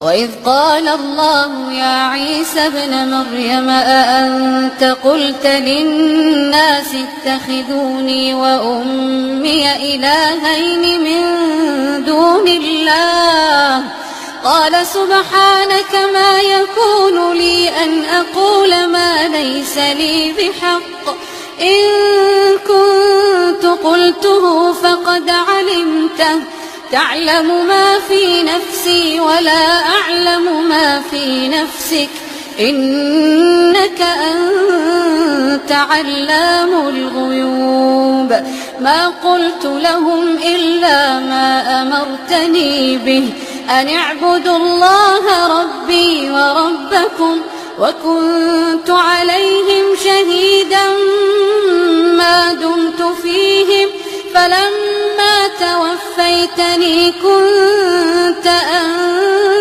وإذ قال الله يا عيسى ابن مريم أأنت قلت للناس اتخذوني وأمي إلهين من دون الله قال سبحانك ما يكون لي أن أقول ما ليس لي بحق إن كنت قلته فقد علمته تعلم ما في نفسي ولا أعلم ما في نفسك إنك أنت علام الغيوب ما قلت لهم إلا ما أمرتني به أن اعبدوا الله ربي وربكم وكنت عليهم شهيدا ما دمت فيهم فلما توفيتني كنت أنت